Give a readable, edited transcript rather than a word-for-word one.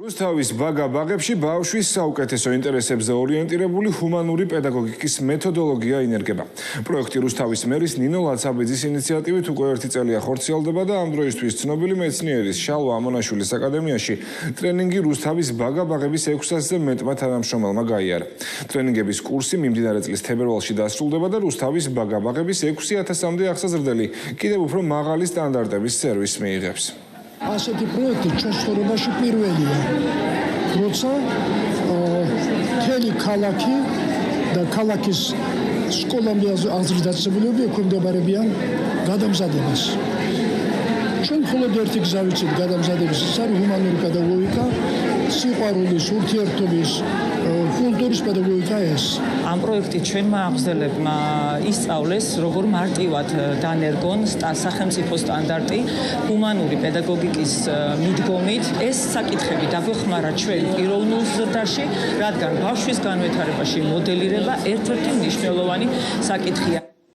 რუსთავის ბაგა-ბაღებში ბავშვის საუკეთესო ინტერესებზე ორიენტირებული ჰუმანური პედაგოგიკის მეთოდოლოგია ინერგება. პროექტი რუსთავის მერის ნინო ლაცაბიძის ინიციატივით უკვე 1 წელია ხორციელდება და ამ დროისთვის ცნობილი მეცნიერის შალვა ამონაშვილის აკადემიაში ტრენინგი რუსთავის ბაგა-ბაღების 600-ზე მეტმა თანამშრომელმა გაიარა. ტრენინგების კურსი მიმდინარე წლის თებერვალში დასრულდება და რუსთავის ბაგა-ბაღების 6000-მდე ახსაზრდელი კიდევ უფრო მაღალი სტანდარტების სერვისს მიიღებს. ასეთი პროექტი ჩვენს ცხოვრებაში პირველია, როცა მთელი ქალაქი და ქალაქის სკოლამდე აზრდაცებულები ექვემდებარებიან გადამზადებას. ჩვენ მხოლოდ ერთი გზა ვიცით გადამზადების, ეს არის ჰუმანური პედაგოგიკა, სიყვარულის, ურთიერთობის, კულტურის პედაგოგიკა ეს. ამ პროექტით ჩვენმა აღმზრდელებმა ისწავლეს, როგორ მარტივად დანერგონ სახელმწიფო სტანდარტი ჰუმანური პედაგოგიკის მიდგომით. ეს საკითხები დაგვეხმარა ჩვენ პიროვნულ ზრდაში, რადგან ბავშვის განვითარებაში მოდელირება ერთ-ერთი მნიშვნელოვანი საკითხია.